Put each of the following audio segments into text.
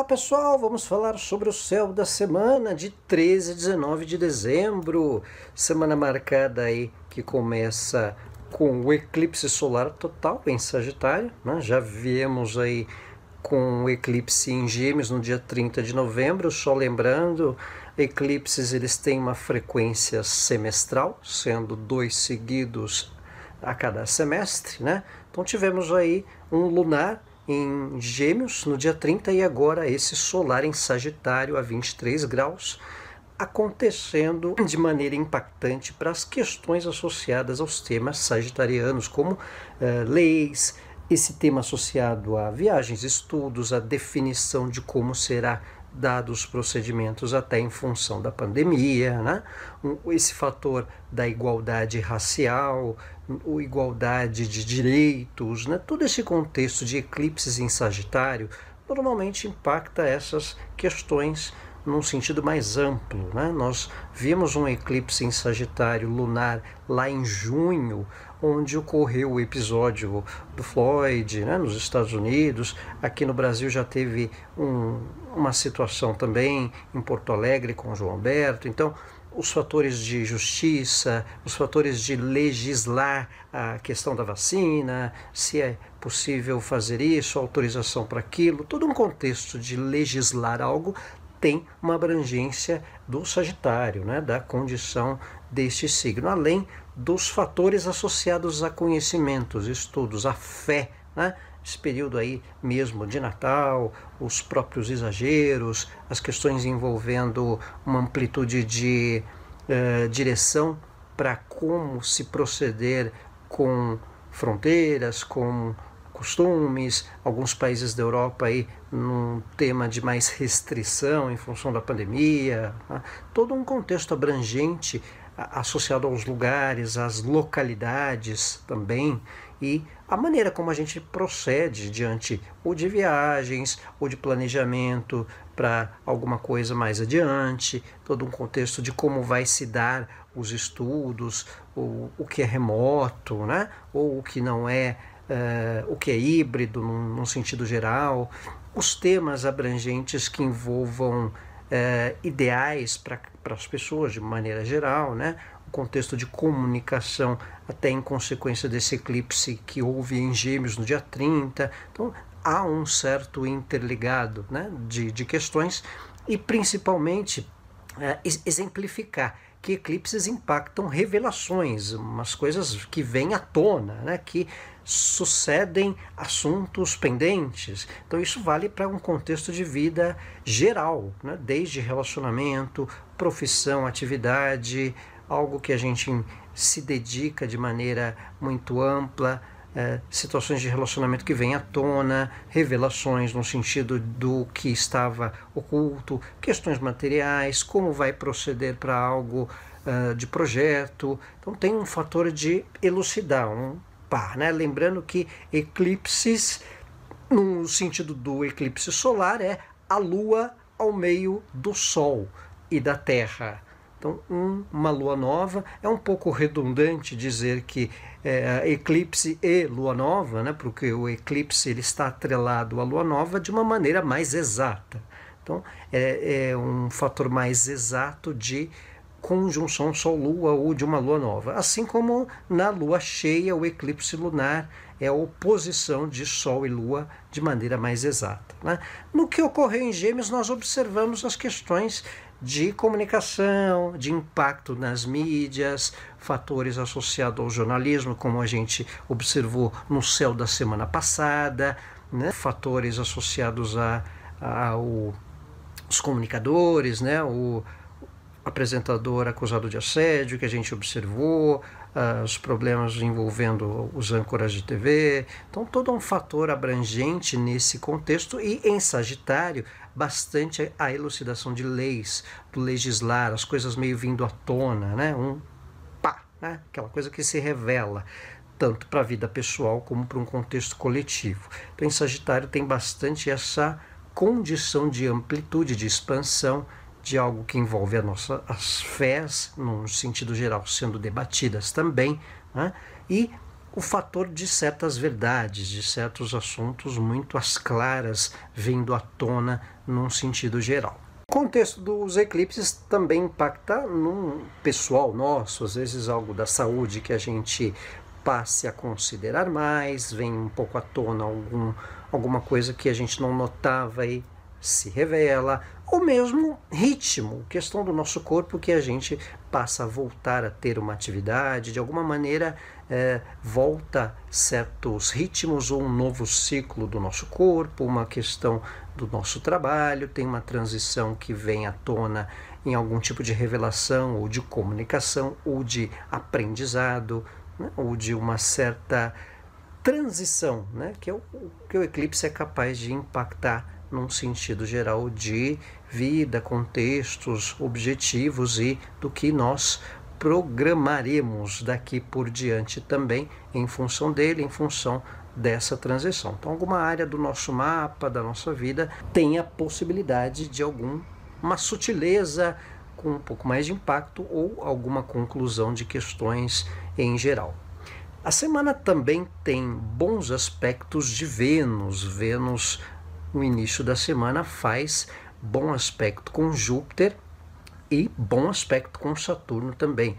pessoal, vamos falar sobre o céu da semana de 13 a 19 de dezembro, semana marcada aí que começa com o eclipse solar total em Sagitário, né? Já viemos aí com o eclipse em Gêmeos no dia 30 de novembro, só lembrando, eclipses eles têm uma frequência semestral, sendo 2 seguidos a cada semestre, né? Então tivemos aí um lunar em Gêmeos no dia 30 e agora esse solar em Sagitário a 23 graus, acontecendo de maneira impactante para as questões associadas aos temas sagitarianos, como leis, esse tema associado a viagens, estudos, a definição de como será dados os procedimentos até em função da pandemia, né? Esse fator da igualdade racial, a igualdade de direitos, né? Todo esse contexto de eclipses em Sagitário normalmente impacta essas questões num sentido mais amplo, né? Nós vimos um eclipse em Sagitário lunar lá em junho, onde ocorreu o episódio do Floyd, né, nos Estados Unidos. Aqui no Brasil já teve uma situação também em Porto Alegre com João Alberto. Então, os fatores de justiça, os fatores de legislar a questão da vacina, se é possível fazer isso, autorização para aquilo, todo um contexto de legislar algo tem uma abrangência do Sagitário, né, da condição deste signo, além dos fatores associados a conhecimentos, estudos, a fé, né? Esse período aí mesmo de Natal, os próprios exageros, as questões envolvendo uma amplitude de direção para como se proceder com fronteiras, com costumes, alguns países da Europa aí num tema de mais restrição em função da pandemia, né? Todo um contexto abrangente associado aos lugares, às localidades também, e a maneira como a gente procede diante ou de viagens ou de planejamento para alguma coisa mais adiante, todo um contexto de como vai se dar os estudos, o que é remoto, né? Ou o que não é, o que é híbrido num sentido geral, os temas abrangentes que envolvam ideais para as pessoas de maneira geral, né? O contexto de comunicação até em consequência desse eclipse que houve em Gêmeos no dia 30. Então há um certo interligado, né, de questões e principalmente exemplificar que eclipses impactam revelações, umas coisas que vêm à tona, né, que sucedem assuntos pendentes. Então isso vale para um contexto de vida geral, né, desde relacionamento, profissão, atividade, algo que a gente se dedica de maneira muito ampla, situações de relacionamento que vêm à tona, revelações no sentido do que estava oculto, questões materiais, como vai proceder para algo de projeto. Então tem um fator de elucidar, um par, né? Lembrando que eclipses, no sentido do eclipse solar, é a Lua ao meio do Sol e da Terra. Então, uma lua nova, é um pouco redundante dizer que eclipse e lua nova, né? Porque o eclipse ele está atrelado à lua nova de uma maneira mais exata. Então, é um fator mais exato de conjunção Sol-Lua ou de uma lua nova. Assim como na lua cheia, o eclipse lunar é a oposição de Sol e Lua de maneira mais exata, né? No que ocorreu em Gêmeos, nós observamos as questões de comunicação, de impacto nas mídias, fatores associados ao jornalismo, como a gente observou no céu da semana passada, né? Fatores associados aos comunicadores, né? O apresentador acusado de assédio que a gente observou, os problemas envolvendo os âncoras de TV. Então, todo um fator abrangente nesse contexto e em Sagitário, bastante a elucidação de leis, do legislar, as coisas meio vindo à tona, né? Né? Aquela coisa que se revela, tanto para a vida pessoal como para um contexto coletivo. Então, em Sagitário tem bastante essa condição de amplitude, de expansão, de algo que envolve as fés, num sentido geral, sendo debatidas também, né? E o fator de certas verdades, de certos assuntos muito às claras vindo à tona num sentido geral. O contexto dos eclipses também impacta num pessoal nosso, às vezes algo da saúde que a gente passe a considerar mais, vem um pouco à tona alguma coisa que a gente não notava e se revela, ou mesmo ritmo, questão do nosso corpo que a gente passa a voltar a ter uma atividade, de alguma maneira volta certos ritmos ou um novo ciclo do nosso corpo, uma questão do nosso trabalho, tem uma transição que vem à tona em algum tipo de revelação ou de comunicação ou de aprendizado, né, ou de uma certa transição, né, que o eclipse é capaz de impactar num sentido geral de vida, contextos, objetivos e do que nós programaremos daqui por diante também em função dele, em função dessa transição. Então, alguma área do nosso mapa, da nossa vida, tem a possibilidade de uma sutileza com um pouco mais de impacto ou alguma conclusão de questões em geral. A semana também tem bons aspectos de Vênus. Vênus, no início da semana, faz bom aspecto com Júpiter e bom aspecto com Saturno também.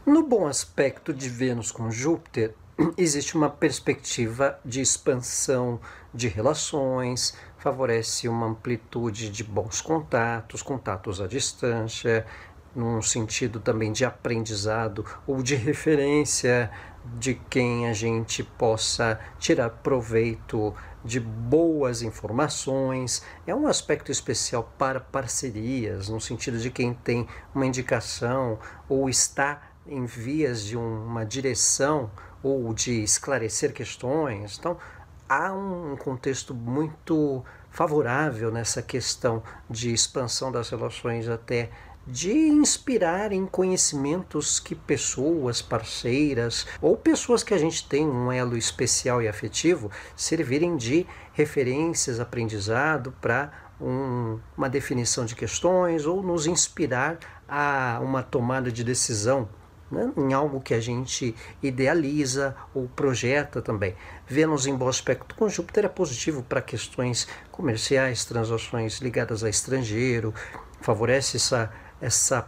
No bom aspecto de Vênus com Júpiter, existe uma perspectiva de expansão de relações, favorece uma amplitude de bons contatos à distância, num sentido também de aprendizado ou de referência de quem a gente possa tirar proveito de boas informações. É um aspecto especial para parcerias, no sentido de quem tem uma indicação ou está em vias de uma direção ou de esclarecer questões. Então, há um contexto muito favorável nessa questão de expansão das relações, até de inspirar em conhecimentos que pessoas parceiras ou pessoas que a gente tem um elo especial e afetivo servirem de referências, aprendizado para uma definição de questões ou nos inspirar a uma tomada de decisão, né, em algo que a gente idealiza ou projeta também. Vênus em bom aspecto com Júpiter é positivo para questões comerciais, transações ligadas a estrangeiro, favorece essa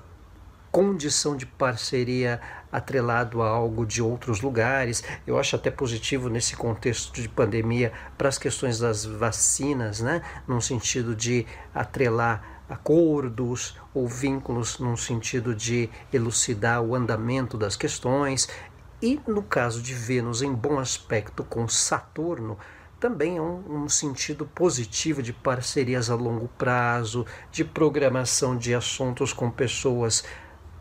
condição de parceria atrelado a algo de outros lugares. Eu acho até positivo nesse contexto de pandemia para as questões das vacinas, né? Num sentido de atrelar acordos ou vínculos, num sentido de elucidar o andamento das questões. E no caso de Vênus em bom aspecto com Saturno, também é um sentido positivo de parcerias a longo prazo, de programação de assuntos com pessoas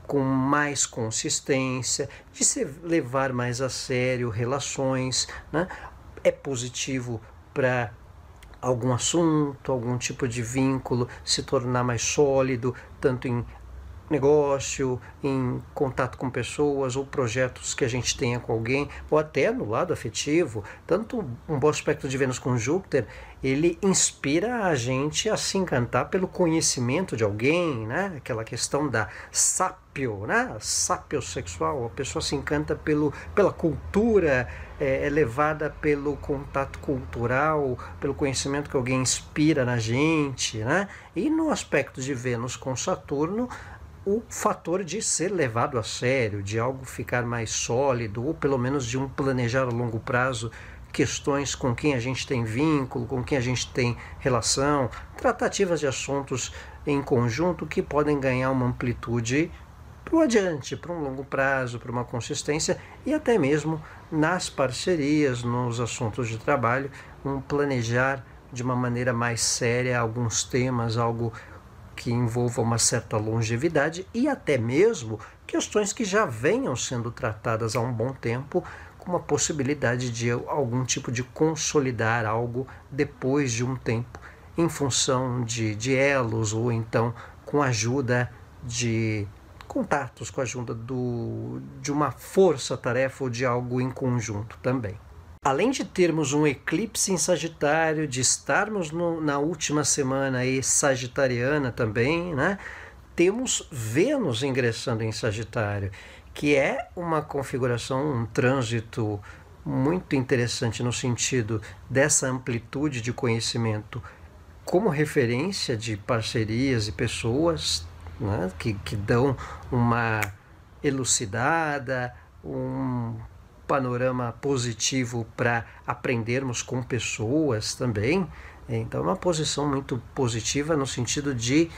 com mais consistência, de se levar mais a sério relações, né? É positivo para algum assunto, algum tipo de vínculo se tornar mais sólido, tanto em negócio, em contato com pessoas ou projetos que a gente tenha com alguém, ou até no lado afetivo. Tanto um bom aspecto de Vênus com Júpiter, ele inspira a gente a se encantar pelo conhecimento de alguém, né? Aquela questão da sápio, né? Sápio sexual, a pessoa se encanta pela cultura, é levada pelo contato cultural, pelo conhecimento que alguém inspira na gente, né? E no aspecto de Vênus com Saturno, o fator de ser levado a sério, de algo ficar mais sólido, ou pelo menos de um planejar a longo prazo questões com quem a gente tem vínculo, com quem a gente tem relação, tratativas de assuntos em conjunto que podem ganhar uma amplitude para o adiante, para um longo prazo, para uma consistência e até mesmo nas parcerias, nos assuntos de trabalho, um planejar de uma maneira mais séria alguns temas, algo que envolva uma certa longevidade e até mesmo questões que já venham sendo tratadas há um bom tempo, com uma possibilidade de algum tipo de consolidar algo depois de um tempo, em função de elos ou então com a ajuda de contatos, com a ajuda de uma força-tarefa ou de algo em conjunto também. Além de termos um eclipse em Sagitário, de estarmos na última semana aí sagitariana também, né? Temos Vênus ingressando em Sagitário, que é uma configuração, um trânsito muito interessante no sentido dessa amplitude de conhecimento como referência de parcerias e pessoas, né, que dão uma elucidada, um panorama positivo para aprendermos com pessoas também. Então é uma posição muito positiva no sentido de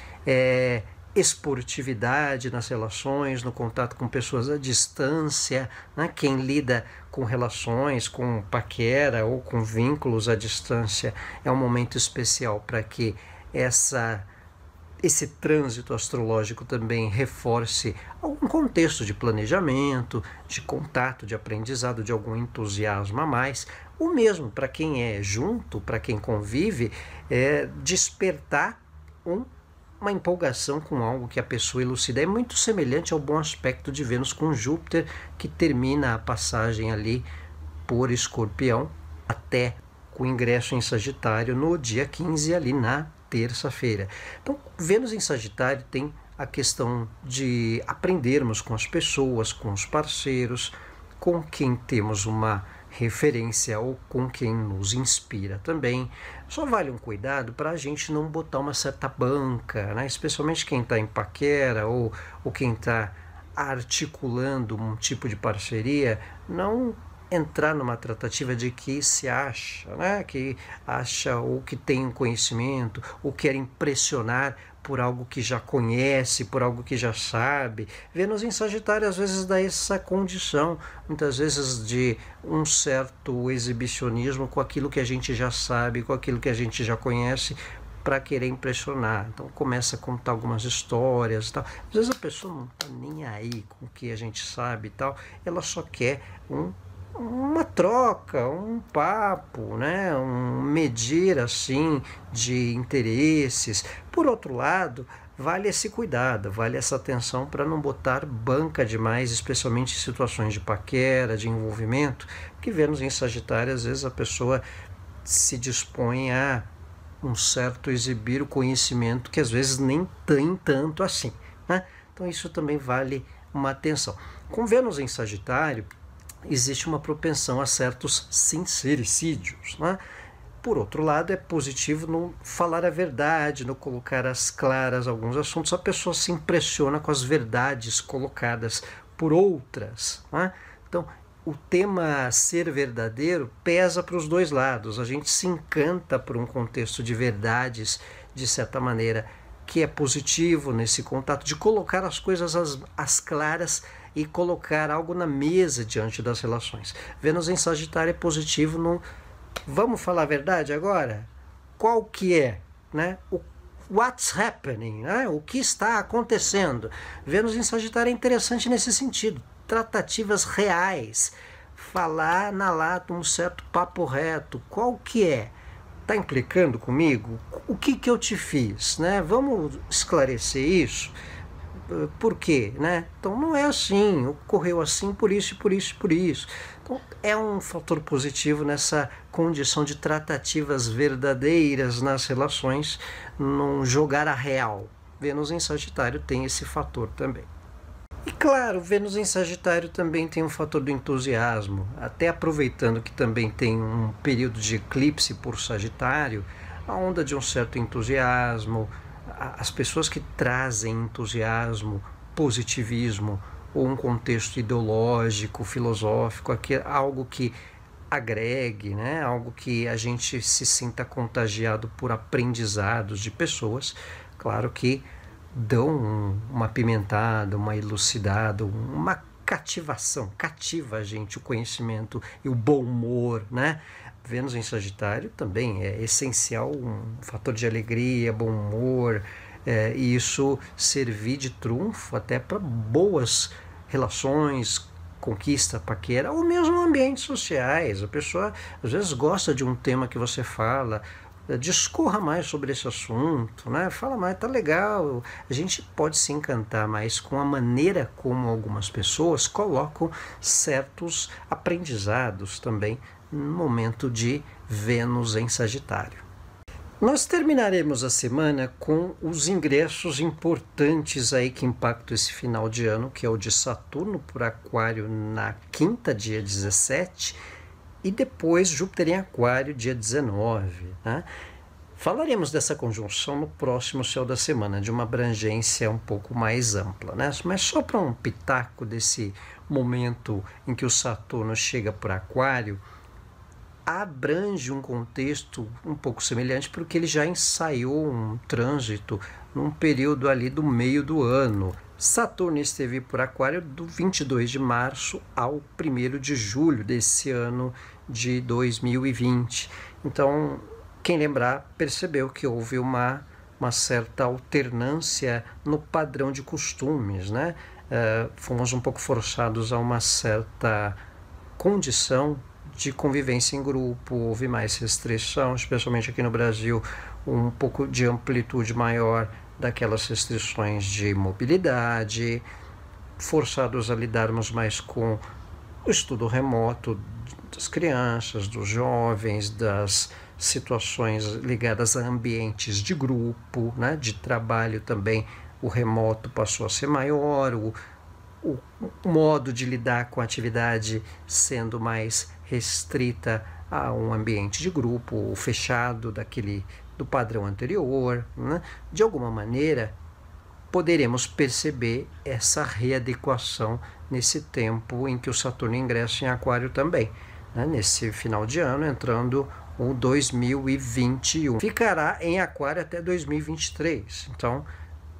esportividade nas relações, no contato com pessoas à distância, né? Quem lida com relações, com paquera ou com vínculos à distância, é um momento especial para que esse trânsito astrológico também reforce algum contexto de planejamento, de contato, de aprendizado, de algum entusiasmo a mais. O mesmo para quem é junto, para quem convive, despertar uma empolgação com algo que a pessoa elucida. É muito semelhante ao bom aspecto de Vênus com Júpiter, que termina a passagem ali por Escorpião, até com ingresso em Sagitário no dia 15, ali na terça-feira. Então, Vênus em Sagitário tem a questão de aprendermos com as pessoas, com os parceiros, com quem temos uma referência ou com quem nos inspira também. Só vale um cuidado para a gente não botar uma certa banca, né? Especialmente quem está em paquera ou quem está articulando um tipo de parceria, não entrar numa tratativa de que se acha, né? Que acha ou que tem um conhecimento, ou quer impressionar por algo que já conhece, por algo que já sabe. Vênus em Sagitário às vezes dá essa condição, muitas vezes de um certo exibicionismo com aquilo que a gente já sabe, com aquilo que a gente já conhece, para querer impressionar. Então começa a contar algumas histórias e tal. Às vezes a pessoa não está nem aí com o que a gente sabe e tal, ela só quer uma troca, um papo, né? Um medir assim de interesses. Por outro lado, vale esse cuidado, vale essa atenção para não botar banca demais, especialmente em situações de paquera, de envolvimento, que Vênus em Sagitário, às vezes a pessoa se dispõe a um certo exibir o conhecimento que às vezes nem tem tanto assim, né? Então isso também vale uma atenção. Com Vênus em Sagitário, existe uma propensão a certos sincericídios, né? Por outro lado, é positivo não falar a verdade, não colocar às claras alguns assuntos. A pessoa se impressiona com as verdades colocadas por outras, né? Então, o tema ser verdadeiro pesa para os dois lados. A gente se encanta por um contexto de verdades, de certa maneira, que é positivo nesse contato, de colocar as coisas às claras e colocar algo na mesa diante das relações. Vênus em Sagitário é positivo no vamos falar a verdade agora? Qual que é, né? What's happening, né? O que está acontecendo? Vênus em Sagitário é interessante nesse sentido. Tratativas reais, falar na lata um certo papo reto. Qual que é? Está implicando comigo? O que eu te fiz, né? Vamos esclarecer isso? Por quê, né? Então não é assim, ocorreu assim por isso, por isso, por isso. Então é um fator positivo nessa condição de tratativas verdadeiras nas relações, não jogar a real. Vênus em Sagitário tem esse fator também. E claro, Vênus em Sagitário também tem um fator do entusiasmo, até aproveitando que também tem um período de eclipse por Sagitário, a onda de um certo entusiasmo, as pessoas que trazem entusiasmo, positivismo ou um contexto ideológico, filosófico, algo que agregue, né? Algo que a gente se sinta contagiado por aprendizados de pessoas, claro que dão uma apimentada, uma elucidada, uma cativação, cativa a gente o conhecimento e o bom humor, né? Vênus em Sagitário também é essencial, um fator de alegria, bom humor, e isso servir de trunfo até para boas relações, conquista, paquera, ou mesmo ambientes sociais. A pessoa às vezes gosta de um tema que você fala, discorra mais sobre esse assunto, né? Fala mais, tá legal. A gente pode se encantar mais com a maneira como algumas pessoas colocam certos aprendizados também no momento de Vênus em Sagitário. Nós terminaremos a semana com os ingressos importantes aí que impactam esse final de ano, que é o de Saturno por Aquário na quinta, dia 17, e depois Júpiter em Aquário, dia 19. Né? Falaremos dessa conjunção no próximo Céu da Semana, de uma abrangência um pouco mais ampla, né? Mas só para um pitaco desse momento em que o Saturno chega por Aquário, abrange um contexto um pouco semelhante, porque ele já ensaiou um trânsito num período ali do meio do ano. Saturno esteve por Aquário do 22 de março ao 1º de julho desse ano de 2020. Então, quem lembrar, percebeu que houve uma certa alternância no padrão de costumes, né? Fomos um pouco forçados a uma certa condição de convivência em grupo, houve mais restrição, especialmente aqui no Brasil, um pouco de amplitude maior daquelas restrições de mobilidade, forçados a lidarmos mais com o estudo remoto das crianças, dos jovens, das situações ligadas a ambientes de grupo, né, de trabalho também. O remoto passou a ser maior, o modo de lidar com a atividade sendo mais restrita a um ambiente de grupo, fechado do padrão anterior, né? De alguma maneira, poderemos perceber essa readequação nesse tempo em que o Saturno ingressa em Aquário também, né? Nesse final de ano, entrando o 2021. Ficará em Aquário até 2023, então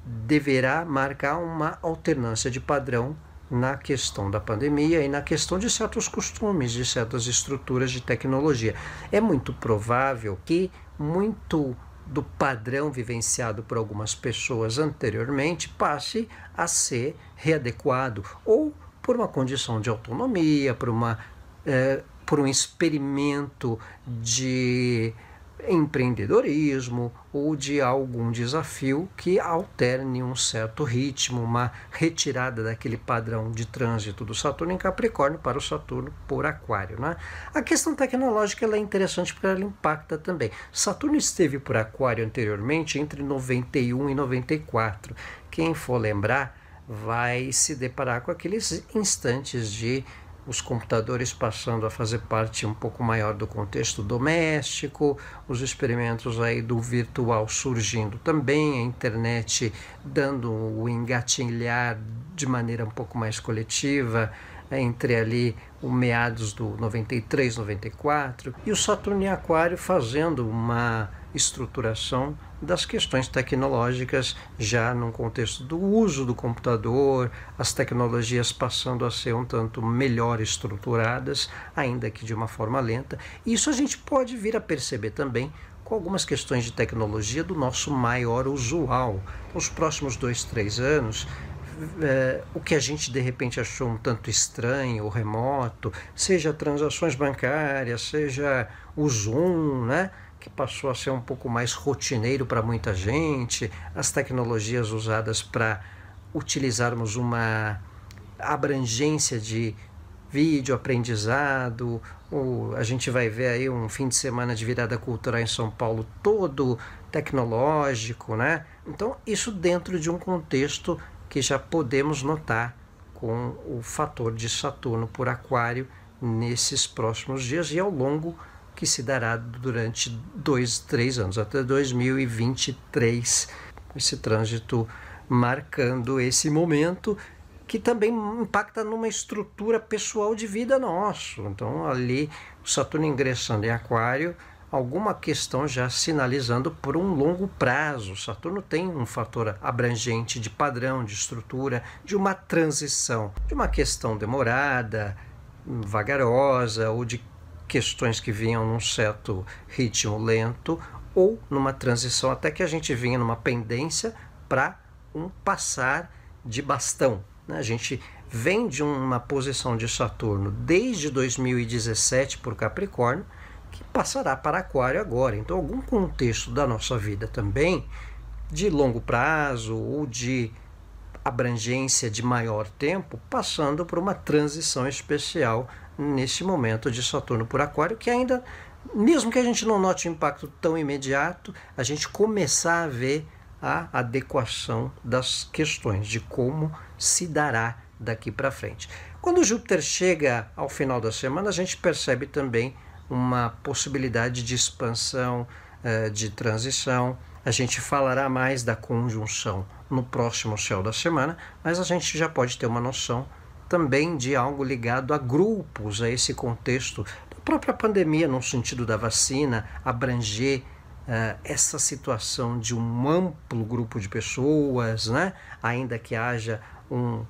deverá marcar uma alternância de padrão na questão da pandemia e na questão de certos costumes, de certas estruturas de tecnologia. É muito provável que muito do padrão vivenciado por algumas pessoas anteriormente passe a ser readequado, ou por uma condição de autonomia, por um experimento de empreendedorismo ou de algum desafio que alterne um certo ritmo, uma retirada daquele padrão de trânsito do Saturno em Capricórnio para o Saturno por Aquário, né? A questão tecnológica ela é interessante porque ela impacta também. Saturno esteve por Aquário anteriormente entre 91 e 94. Quem for lembrar vai se deparar com aqueles instantes de os computadores passando a fazer parte um pouco maior do contexto doméstico, os experimentos aí do virtual surgindo também, a internet dando o engatilhar de maneira um pouco mais coletiva, entre ali o meados do 93, 94, e o Saturno em Aquário fazendo uma estruturação das questões tecnológicas já num contexto do uso do computador, as tecnologias passando a ser um tanto melhor estruturadas, ainda que de uma forma lenta. Isso a gente pode vir a perceber também com algumas questões de tecnologia do nosso maior usual. Nos próximos 2, 3 anos, o que a gente de repente achou um tanto estranho ou remoto, seja transações bancárias, seja o Zoom, né, que passou a ser um pouco mais rotineiro para muita gente, as tecnologias usadas para utilizarmos uma abrangência de vídeo, aprendizado, a gente vai ver aí um fim de semana de virada cultural em São Paulo todo tecnológico, né? Então, isso dentro de um contexto que já podemos notar com o fator de Saturno por Aquário nesses próximos dias e ao longo que se dará durante 2, 3 anos, até 2023, esse trânsito marcando esse momento que também impacta numa estrutura pessoal de vida nosso. Então, ali, o Saturno ingressando em Aquário, alguma questão já sinalizando por um longo prazo. Saturno tem um fator abrangente de padrão, de estrutura, de uma transição, de uma questão demorada, vagarosa, ou de questões que vinham num certo ritmo lento, ou numa transição até que a gente vinha numa pendência para um passar de bastão. A gente vem de uma posição de Saturno desde 2017 por Capricórnio, que passará para Aquário agora. Então, algum contexto da nossa vida também, de longo prazo ou de abrangência de maior tempo, passando por uma transição especial nesse momento de Saturno por Aquário, que ainda, mesmo que a gente não note um impacto tão imediato, a gente começar a ver a adequação das questões, de como se dará daqui para frente. Quando Júpiter chega ao final da semana, a gente percebe também uma possibilidade de expansão, de transição. A gente falará mais da conjunção no próximo céu da semana, mas a gente já pode ter uma noção também de algo ligado a grupos, a esse contexto da própria pandemia, no sentido da vacina, abranger essa situação de um amplo grupo de pessoas, né? Ainda que haja um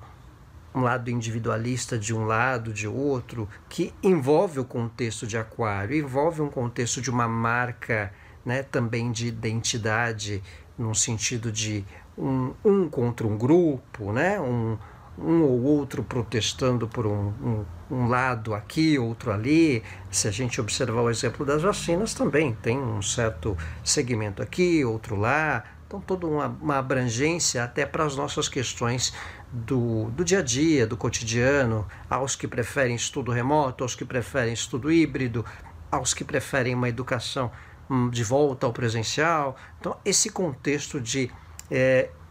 lado individualista de um lado, de outro, que envolve o contexto de Aquário, envolve um contexto de uma marca, né, também de identidade, no sentido de um contra um grupo, né, um ou outro protestando por um lado aqui, outro ali. Se a gente observar o exemplo das vacinas, também tem um certo segmento aqui, outro lá. Então, toda uma abrangência até para as nossas questões do dia a dia, do cotidiano, aos que preferem estudo remoto, aos que preferem estudo híbrido, aos que preferem uma educação de volta ao presencial. Então, esse contexto de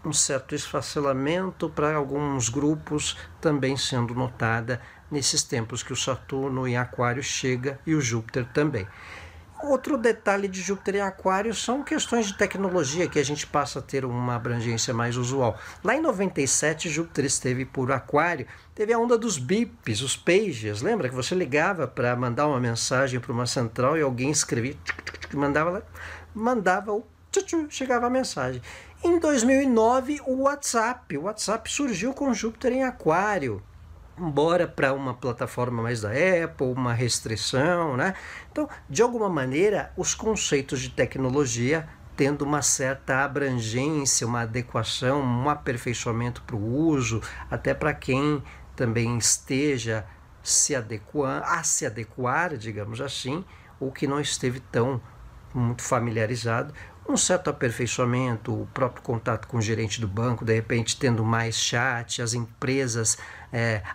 um certo esfacelamento para alguns grupos também sendo notada nesses tempos que o Saturno em Aquário chega e o Júpiter também. Outro detalhe de Júpiter em Aquário são questões de tecnologia, que a gente passa a ter uma abrangência mais usual. Lá em 97, Júpiter esteve por Aquário, teve a onda dos bips, os pagers. Lembra que você ligava para mandar uma mensagem para uma central e alguém escrevia, mandava o chegava a mensagem. Em 2009, o WhatsApp surgiu com Júpiter em Aquário, embora para uma plataforma mais da Apple, uma restrição, né? Então, de alguma maneira, os conceitos de tecnologia tendo uma certa abrangência, uma adequação, um aperfeiçoamento para o uso, até para quem também esteja se adequar, digamos assim, ou que não esteve tão muito familiarizado, um certo aperfeiçoamento, o próprio contato com o gerente do banco, de repente tendo mais chat, as empresas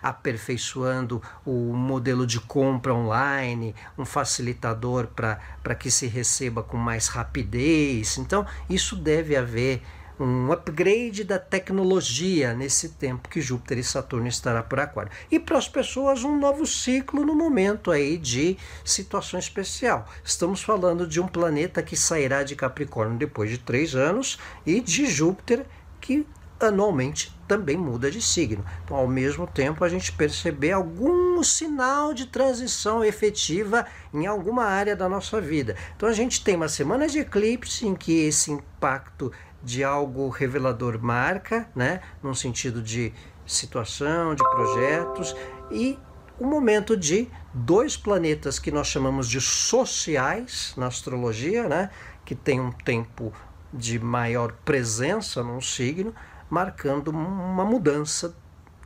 aperfeiçoando o modelo de compra online, um facilitador para que se receba com mais rapidez. Então, isso deve haver um upgrade da tecnologia nesse tempo que Júpiter e Saturno estará por Aquário. E para as pessoas, um novo ciclo no momento aí de situação especial. Estamos falando de um planeta que sairá de Capricórnio depois de 3 anos e de Júpiter que anualmente também muda de signo. Então, ao mesmo tempo, a gente perceber algum sinal de transição efetiva em alguma área da nossa vida. Então, a gente tem uma semana de eclipse em que esse impacto de algo revelador marca, né, num sentido de situação, de projetos, e um momento de 2 planetas que nós chamamos de sociais na astrologia, né, que tem um tempo de maior presença num signo, marcando uma mudança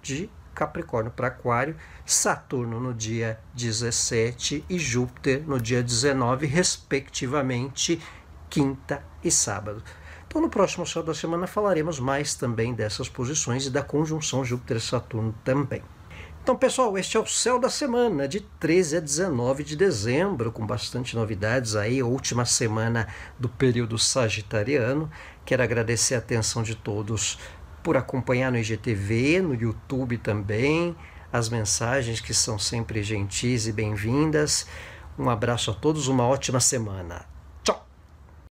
de Capricórnio para Aquário, Saturno no dia 17 e Júpiter no dia 19, respectivamente, quinta e sábado. Então, no próximo céu da semana falaremos mais também dessas posições e da conjunção Júpiter-Saturno também. Então, pessoal, este é o céu da semana, de 13 a 19 de dezembro, com bastante novidades aí, última semana do período sagitariano. Quero agradecer a atenção de todos por acompanhar no IGTV, no YouTube também, as mensagens que são sempre gentis e bem-vindas. Um abraço a todos, uma ótima semana.